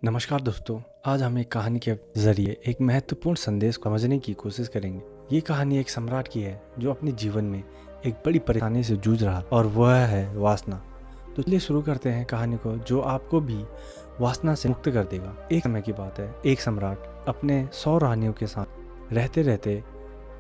नमस्कार दोस्तों, आज हम एक कहानी के जरिए एक महत्वपूर्ण संदेश को समझने की कोशिश करेंगे। ये कहानी एक सम्राट की है जो अपने जीवन में एक बड़ी परेशानी से जूझ रहा और वह है वासना। तो चलिए शुरू करते हैं कहानी को, जो आपको भी वासना से मुक्त कर देगा। एक समय की बात है, एक सम्राट अपने 100 रानियों के साथ रहते रहते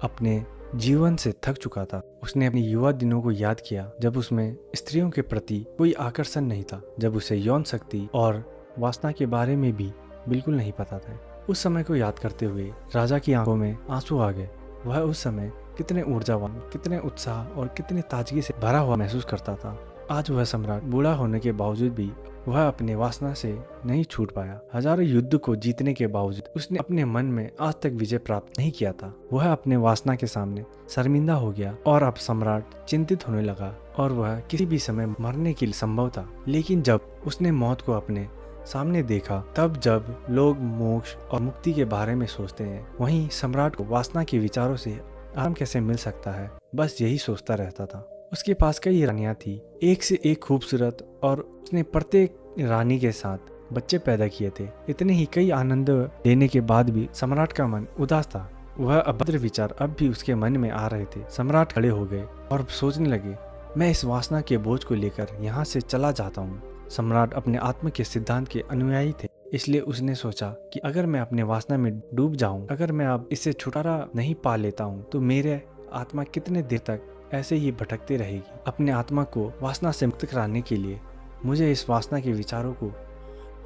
अपने जीवन से थक चुका था। उसने अपने युवा दिनों को याद किया जब उसमें स्त्रियों के प्रति कोई आकर्षण नहीं था, जब उसे यौन शक्ति और वासना के बारे में भी बिल्कुल नहीं पता था। उस समय को याद करते हुए राजा की आंखों में आंसू आ गए। वह उस समय कितने ऊर्जावान, कितने उत्साह और कितने ताजगी से भरा हुआ महसूस करता था। आज वह सम्राट बूढ़ा होने के बावजूद भी वह अपने वासना से नहीं छूट पाया। हजारों युद्ध को जीतने के बावजूद उसने अपने मन में आज तक विजय प्राप्त नहीं किया था। वह अपने वासना के सामने शर्मिंदा हो गया और अब सम्राट चिंतित होने लगा और वह किसी भी समय मरने के लिए संभव था। लेकिन जब उसने मौत को अपने सामने देखा, तब जब लोग मोक्ष और मुक्ति के बारे में सोचते हैं, वहीं सम्राट को वासना के विचारों से आराम कैसे मिल सकता है, बस यही सोचता रहता था। उसके पास कई रानियां थी, एक से एक खूबसूरत, और उसने प्रत्येक रानी के साथ बच्चे पैदा किए थे। इतने ही कई आनंद लेने के बाद भी सम्राट का मन उदास था। वह अभद्र विचार अब भी उसके मन में आ रहे थे। सम्राट खड़े हो गए और सोचने लगे, मैं इस वासना के बोझ को लेकर यहाँ से चला जाता हूँ। सम्राट अपने आत्म के सिद्धांत के अनुयायी थे, इसलिए उसने सोचा कि अगर मैं अपने वासना में डूब जाऊं, अगर मैं अब इससे छुटकारा नहीं पा लेता हूं, तो मेरे आत्मा कितने देर तक ऐसे ही भटकती रहेगी। अपने आत्मा को वासना से मुक्त कराने के लिए मुझे इस वासना के विचारों को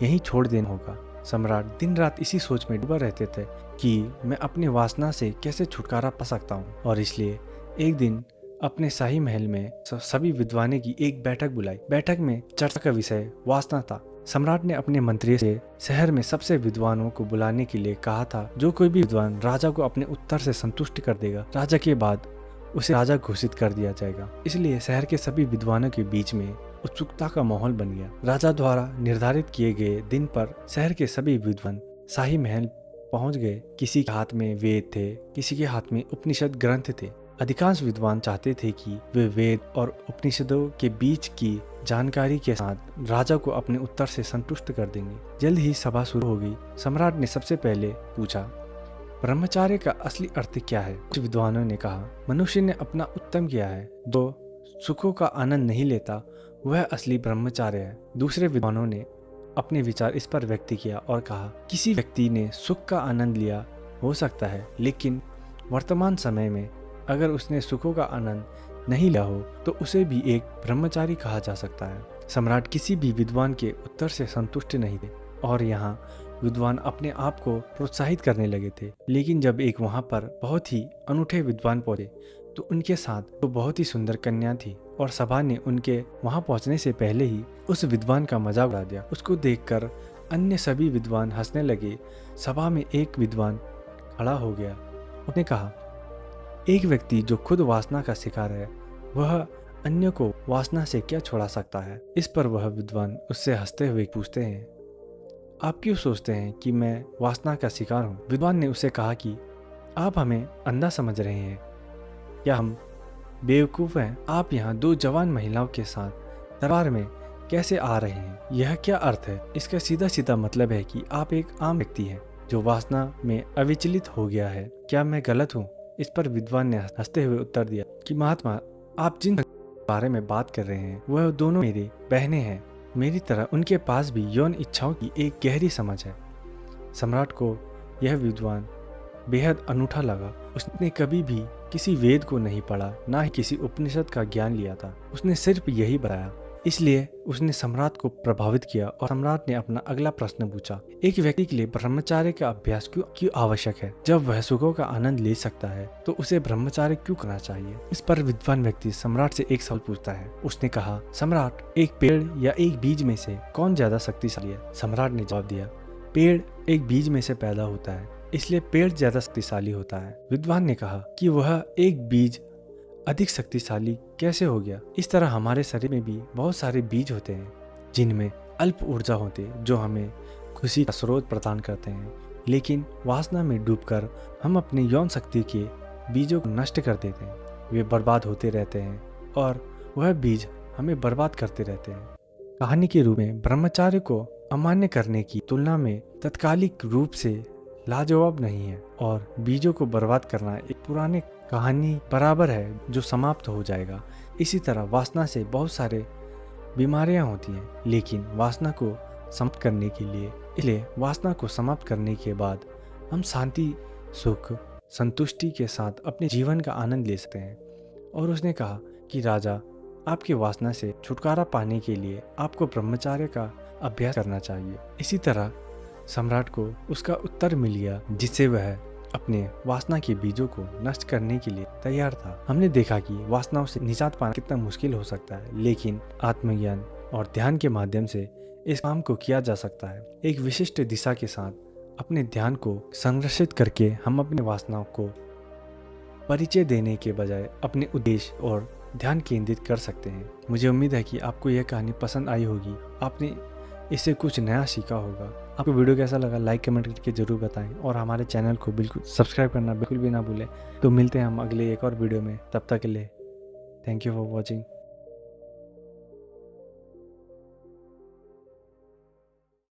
यहीं छोड़ देना होगा। सम्राट दिन रात इसी सोच में डूबा रहते थे कि मैं अपनी वासना से कैसे छुटकारा पा सकता हूँ। और इसलिए एक दिन अपने शाही महल में सभी विद्वानों की एक बैठक बुलाई। बैठक में चर्चा का विषय वासना था। सम्राट ने अपने मंत्री से शहर में सबसे विद्वानों को बुलाने के लिए कहा था। जो कोई भी विद्वान राजा को अपने उत्तर से संतुष्ट कर देगा, राजा के बाद उसे राजा घोषित कर दिया जाएगा। इसलिए शहर के सभी विद्वानों के बीच में उत्सुकता का माहौल बन गया। राजा द्वारा निर्धारित किए गए दिन पर शहर के सभी विद्वान शाही महल पहुंच गए। किसी के हाथ में वेद थे, किसी के हाथ में उपनिषद ग्रंथ थे। अधिकांश विद्वान चाहते थे कि वे वेद और उपनिषदों के बीच की जानकारी के साथ राजा को अपने उत्तर से संतुष्ट कर देंगे। जल्द ही सभा शुरू हो गई। सम्राट ने सबसे पहले पूछा, ब्रह्मचार्य का असली अर्थ क्या है? कुछ विद्वानों ने कहा, मनुष्य ने अपना उत्तम किया है, जो सुखों का आनंद नहीं लेता वह असली ब्रह्मचार्य है। दूसरे विद्वानों ने अपने विचार इस पर व्यक्त किया और कहा, किसी व्यक्ति ने सुख का आनंद लिया हो सकता है, लेकिन वर्तमान समय में अगर उसने सुखों का आनंद नहीं लिया हो तो उसे भी एक ब्रह्मचारी कहा जा सकता है। सम्राट किसी भी विद्वान के उत्तर से संतुष्ट नहीं थे और यहाँ विद्वान अपने आप को प्रोत्साहित करने लगे थे। लेकिन जब एक वहाँ पर बहुत ही अनूठे विद्वान पहुंचे तो उनके साथ तो बहुत ही सुंदर कन्या थी और सभा ने उनके वहाँ पहुँचने से पहले ही उस विद्वान का मजाक उड़ा दिया। उसको देखकर अन्य सभी विद्वान हंसने लगे। सभा में एक विद्वान खड़ा हो गया। उसने कहा, एक व्यक्ति जो खुद वासना का शिकार है, वह अन्य को वासना से क्या छुड़ा सकता है? इस पर वह विद्वान उससे हंसते हुए पूछते हैं, आप क्यों सोचते हैं कि मैं वासना का शिकार हूँ? विद्वान ने उससे कहा कि आप हमें अंधा समझ रहे हैं या हम बेवकूफ़ हैं? आप यहाँ 2 जवान महिलाओं के साथ दरबार में कैसे आ रहे हैं? यह क्या अर्थ है? इसका सीधा सीधा मतलब है कि आप एक आम व्यक्ति हैं जो वासना में अविचलित हो गया है। क्या मैं गलत हूँ? इस पर विद्वान ने हंसते हुए उत्तर दिया कि महात्मा, आप जिन बारे में बात कर रहे हैं वह दोनों मेरी बहनें हैं। मेरी तरह उनके पास भी यौन इच्छाओं की एक गहरी समझ है। सम्राट को यह विद्वान बेहद अनूठा लगा। उसने कभी भी किसी वेद को नहीं पढ़ा, ना ही किसी उपनिषद का ज्ञान लिया था। उसने सिर्फ यही बताया। इसलिए उसने सम्राट को प्रभावित किया और सम्राट ने अपना अगला प्रश्न पूछा, एक व्यक्ति के लिए ब्रह्मचार्य का अभ्यास क्यों आवश्यक है? जब वह सुखों का आनंद ले सकता है तो उसे ब्रह्मचार्य क्यों करना चाहिए? इस पर विद्वान व्यक्ति सम्राट से एक सवाल पूछता है। उसने कहा, सम्राट, एक पेड़ या एक बीज में से कौन ज्यादा शक्तिशाली है? सम्राट ने जवाब दिया, पेड़ एक बीज में से पैदा होता है, इसलिए पेड़ ज्यादा शक्तिशाली होता है। विद्वान ने कहा कि वह एक बीज अधिक शक्तिशाली कैसे हो गया? इस तरह हमारे शरीर में भी बहुत सारे बीज होते हैं जिनमें अल्प ऊर्जा होती है, जो हमें खुशी का स्रोत प्रदान करते हैं। लेकिन वासना में डूबकर हम अपनी यौन शक्ति के बीजों को नष्ट कर देते हैं। वे बर्बाद होते रहते हैं और वह बीज हमें बर्बाद करते रहते हैं। कहानी के रूप में ब्रह्मचार्य को अमान्य करने की तुलना में तत्कालिक रूप से लाजवाब नहीं है, और बीजों को बर्बाद करना एक पुरानी कहानी बराबर है जो समाप्त हो जाएगा। इसी तरह वासना से बहुत सारे बीमारियां होती हैं, लेकिन वासना को समाप्त करने के लिए, इसलिए वासना को समाप्त करने के बाद हम शांति, सुख, संतुष्टि के साथ अपने जीवन का आनंद ले सकते हैं। और उसने कहा कि राजा, आपकी वासना से छुटकारा पाने के लिए आपको ब्रह्मचर्य का अभ्यास करना चाहिए। इसी तरह सम्राट को उसका उत्तर मिल गया, जिससे वह अपने वासना के बीजों को नष्ट करने के लिए तैयार था। हमने देखा कि वासनाओं से निजात पाना कितना मुश्किल हो सकता है, लेकिन आत्मज्ञान और ध्यान के माध्यम से इस काम को किया जा सकता है। एक विशिष्ट दिशा के साथ अपने ध्यान को संरक्षित करके हम अपने वासनाओं को परिचय देने के बजाय अपने उद्देश्य और ध्यान केंद्रित कर सकते हैं। मुझे उम्मीद है कि आपको यह कहानी पसंद आई होगी, आपने इससे कुछ नया सीखा होगा। आपको वीडियो कैसा लगा लाइक कमेंट करके जरूर बताएं, और हमारे चैनल को बिल्कुल सब्सक्राइब करना बिल्कुल भी ना भूलें। तो मिलते हैं हम अगले एक और वीडियो में, तब तक के लिए थैंक यू फॉर वॉचिंग।